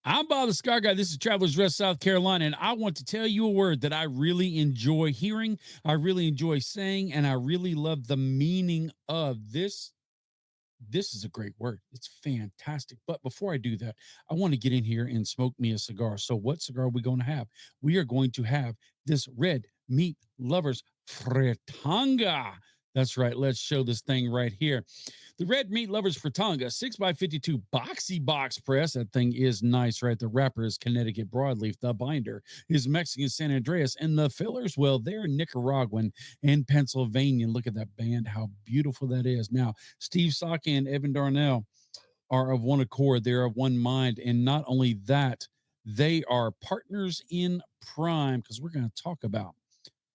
I'm Bob the Cigar Guy. This is Travelers Rest, South Carolina, and I want to tell you a word that I really enjoy hearing, I really enjoy saying, and I really love the meaning of this. This is a great word. It's fantastic. But before I do that, I want to get in here and smoke me a cigar. So, what cigar are we going to have? We are going to have this Red Meat Lovers Fritanga. That's right. Let's show this thing right here. The Red Meat Lovers Fritanga 6x52 boxy box press. That thing is nice, right? The wrapper is Connecticut broadleaf. The binder is Mexican San Andreas. And the fillers, well, they're Nicaraguan and Pennsylvania. Look at that band, how beautiful that is. Now, Steve Saka and Evan Darnell are of one accord. They're of one mind. And not only that, they are partners in crime, because we're going to talk about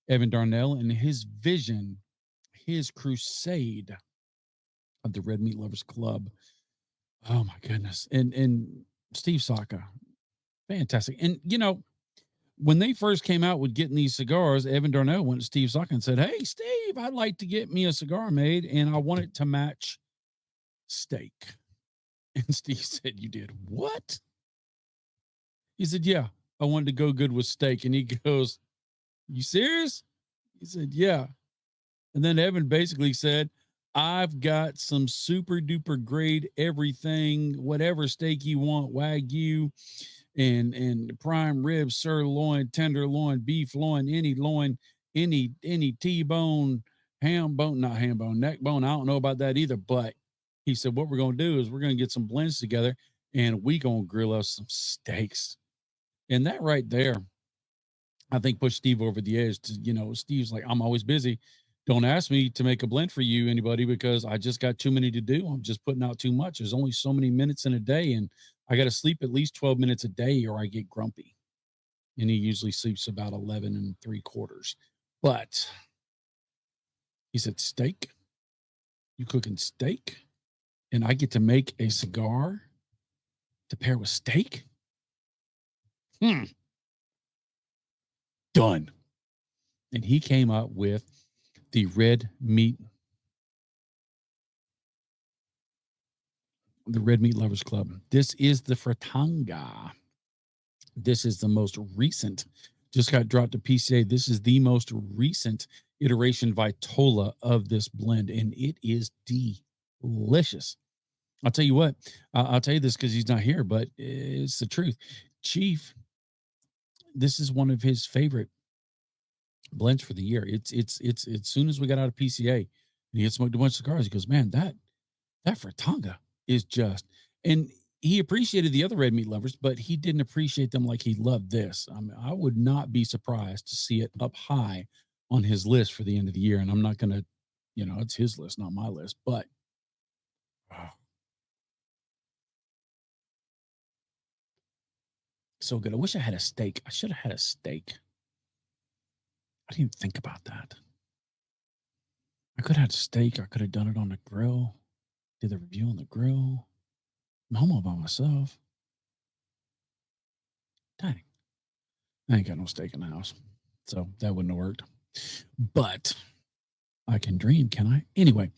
Evan Darnell and his vision, his crusade of the Red Meat Lovers Club. Oh my goodness. And Steve Saka, fantastic. And you know, when they first came out with getting these cigars, Evan Darnell went to Steve Saka and said, "Hey, Steve, I'd like to get me a cigar made, and I want it to match steak." And Steve said, "You did what?" He said, "Yeah, I wanted to go good with steak." And he goes, "You serious?" He said, "Yeah." And then Evan basically said, "I've got some super duper grade everything, whatever steak you want, Wagyu and prime rib, sirloin, tenderloin, beef loin, any T-bone, ham bone, not ham bone, neck bone. I don't know about that either." But he said, "What we're going to do is we're going to get some blends together and we going to grill us some steaks." And that right there, I think pushed Steve over the edge to, Steve's like, "I'm always busy. Don't ask me to make a blend for you, anybody, because I just got too many to do. I'm just putting out too much. There's only so many minutes in a day, and I got to sleep at least 12 minutes a day or I get grumpy." And he usually sleeps about 11 and 3/4. But he said, "Steak? You cooking steak? And I get to make a cigar to pair with steak? Done." And he came up with the Red Meat Lovers Club. This is the Fritanga. This is the most recent, just got dropped to PCA. This is the most recent iteration Vitola of this blend, and it is delicious. I'll tell you what, I'll tell you this because he's not here, but it's the truth. Chief, this is one of his favorite blends for the year. It's as soon as we got out of PCA and he had smoked a bunch of cigars, he goes, "Man, that Fritanga is just," and he appreciated the other Red Meat Lovers, but he didn't appreciate them like he loved this. I mean, I would not be surprised to see it up high on his list for the end of the year. And I'm not going to, it's his list, not my list, but oh, so good. I wish I had a steak. I should have had a steak. I didn't even think about that. I could have had a steak. I could have done it on the grill, did the review on the grill. I'm home all by myself. Dang. I ain't got no steak in the house. So that wouldn't have worked. But I can dream, can I? Anyway,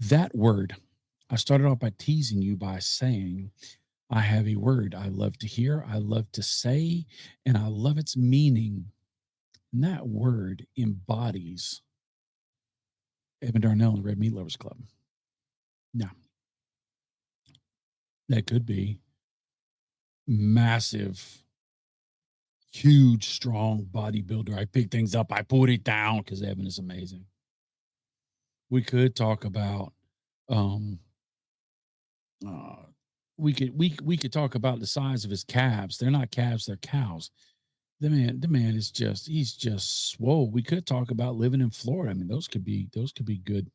that word, I started off by teasing you by saying, I have a word I love to hear, I love to say, and I love its meaning. And that word embodies Evan Darnell and the Red Meat Lovers Club. Now, that could be massive, huge, strong bodybuilder. I pick things up, I put it down, because Evan is amazing. We could talk about we could talk about the size of his calves. They're not calves, they're cows. The man is he's just swole. We could talk about living in Florida. I mean, those could be good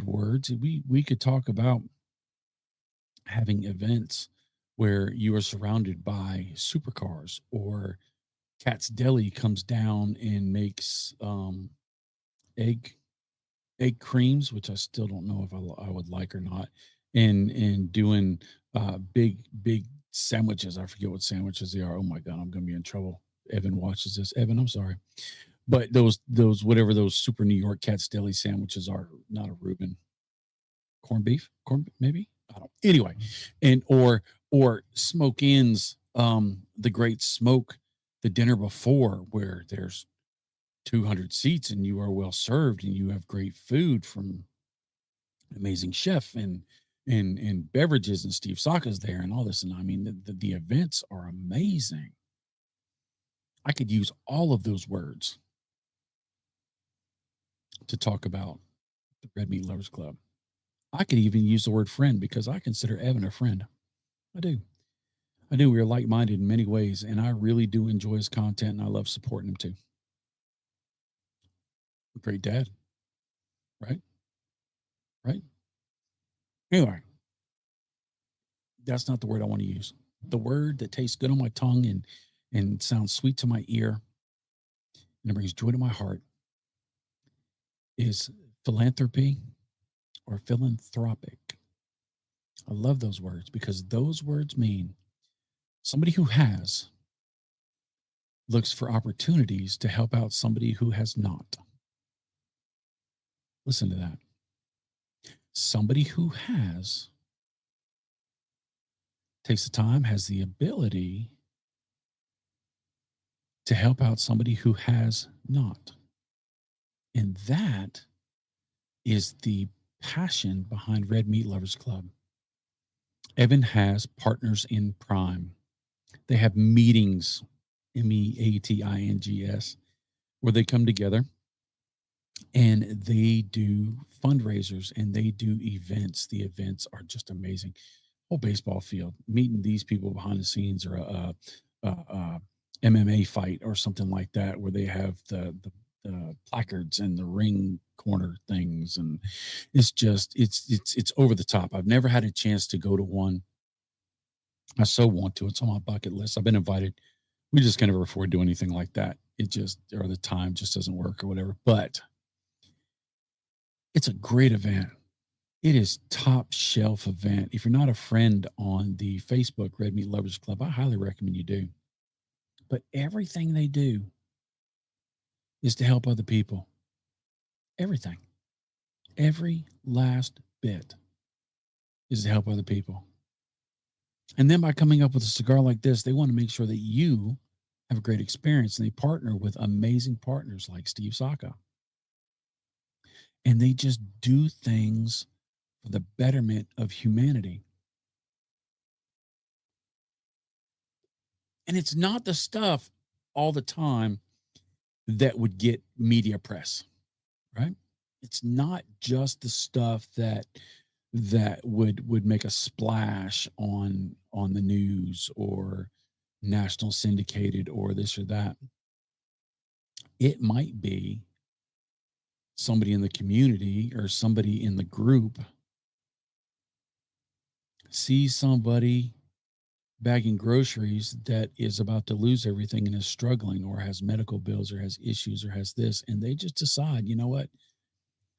words. We could talk about having events where you are surrounded by supercars, or Cat's Deli comes down and makes egg creams, which I still don't know if I would like or not, and doing big sandwiches. I forget what sandwiches they are. Oh my God, I'm going to be in trouble. Evan watches this. Evan, I'm sorry. But those whatever those super New York Cat's Deli sandwiches are, not a Reuben. Corned beef, maybe. I don't. Anyway, and or Or Smoke Inn's the Great Smoke the dinner before, where there's 200 seats and you are well served and you have great food from amazing chef and beverages, and Steve Saka's there and all this. And I mean, the events are amazing. I could use all of those words to talk about the Red Meat Lovers Club. I could even use the word friend, because I consider Evan a friend. I do. I do. We are like minded in many ways, and I really do enjoy his content, and I love supporting him too. Great dad, right? Right. Anyway, that's not the word I want to use. The word that tastes good on my tongue and sounds sweet to my ear and it brings joy to my heart is philanthropy or philanthropic. I love those words because those words mean somebody who has looks for opportunities to help out somebody who has not. Listen to that. Somebody who has takes the time, has the ability to help out somebody who has not. And that is the passion behind Red Meat Lovers Club. Evan has partners in Prime. They have meetings, MEATINGS, where they come together and they do fundraisers and they do events. The events are just amazing. Whole baseball field, meeting these people behind the scenes, or a MMA fight or something like that, where they have the placards and the ring corner things, and it's over the top. I've never had a chance to go to one. I so want to. It's on my bucket list. I've been invited. We just can't ever afford to do anything like that. It just, or the time just doesn't work or whatever. But it's a great event. It is top shelf event. If you're not a friend on the Facebook Red Meat Lovers Club, I highly recommend you do. But everything they do is to help other people. Everything. Every last bit is to help other people. And then by coming up with a cigar like this, they want to make sure that you have a great experience. And they partner with amazing partners like Steve Saka. And they just do things for the betterment of humanity. And it's not the stuff all the time that would get media press, right? It's not just the stuff that would make a splash on the news or national syndicated or this or that. It might be somebody in the community or somebody in the group sees somebody bagging groceries that is about to lose everything and is struggling or has medical bills or has issues or has this, and they just decide, you know what,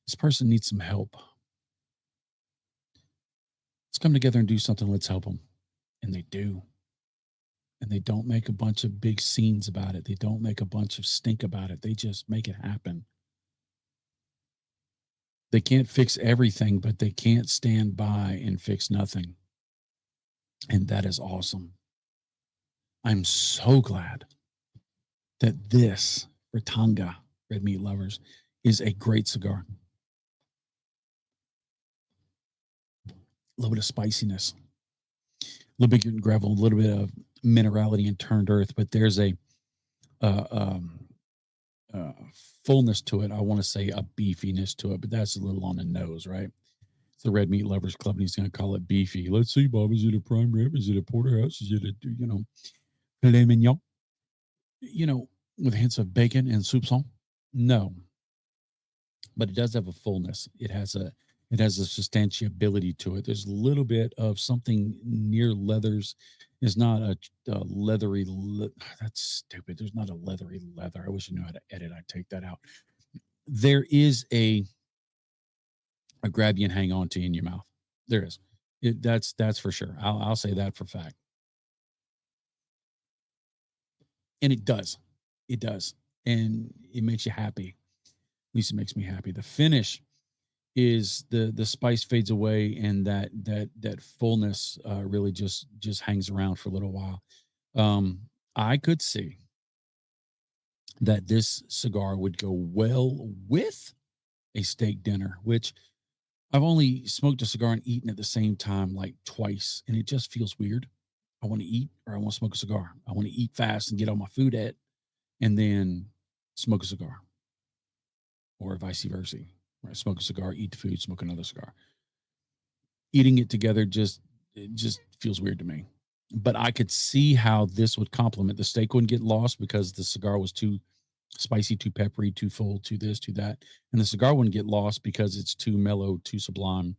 this person needs some help. Let's come together and do something. Let's help them. And they do. And they don't make a bunch of big scenes about it. They don't make a bunch of stink about it. They just make it happen. They can't fix everything, but they can't stand by and fix nothing. And that is awesome. I'm so glad that this Fritanga Red Meat Lovers is a great cigar. A little bit of spiciness, a little bit of gravel, a little bit of minerality and turned earth, but there's a uh, um, uh, fullness to it. I want to say a beefiness to it, but that's a little on the nose, right? It's the Red Meat Lovers Club, and he's going to call it beefy. Let's see, Bob. Is it a prime rib? Is it a porterhouse? Is it a filet mignon? With hints of bacon and soupçon? No, but it does have a fullness. It has a substantiability to it. There's a little bit of something near leathers. It's not a leathery. That's stupid. There's not a leathery leather. I wish I knew how to edit. I'd take that out. There is a grab you and hang on to in your mouth. There is. That's for sure. I'll say that for fact. And it does. And it makes you happy. At least it makes me happy. The finish is the spice fades away, and that fullness really just hangs around for a little while. I could see that this cigar would go well with a steak dinner, which I've only smoked a cigar and eaten at the same time like twice, and it just feels weird. I want to eat or I want to smoke a cigar. I want to eat fast and get all my food at, and then smoke a cigar, or vice versa. Right? Smoke a cigar, eat the food, smoke another cigar. Eating it together just feels weird to me. But I could see how this would complement. The steak wouldn't get lost because the cigar was too spicy, too peppery, too full, too this, too that. And the cigar wouldn't get lost because it's too mellow, too sublime,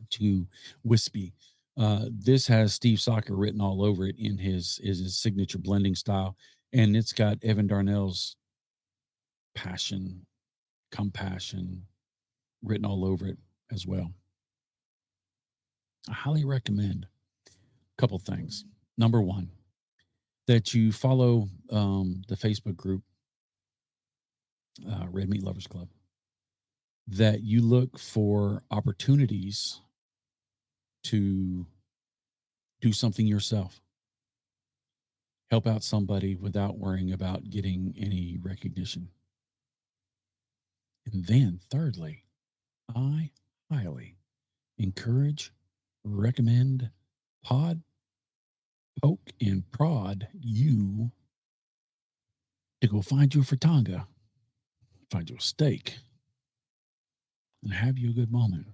too wispy. This has Steve Saka written all over it in his signature blending style, and it's got Evan Darnell's passion, compassion written all over it as well. I highly recommend a couple things. Number one, that you follow the Facebook group, Red Meat Lovers Club, that you look for opportunities to do something yourself, help out somebody without worrying about getting any recognition. And then, thirdly, I highly encourage, recommend, pod, poke, and prod you to go find you a Fritanga, find you a steak, and have you a good moment.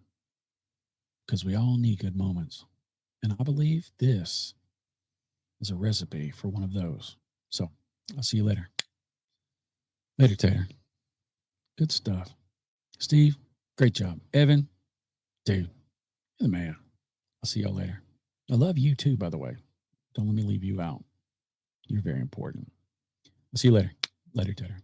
Because we all need good moments. And I believe this is a recipe for one of those. So I'll see you later. Later, Tater. Good stuff. Steve, great job. Evan, dude, you're the man. I'll see y'all later. I love you too, by the way. Don't let me leave you out. You're very important. I'll see you later. Later, Tater.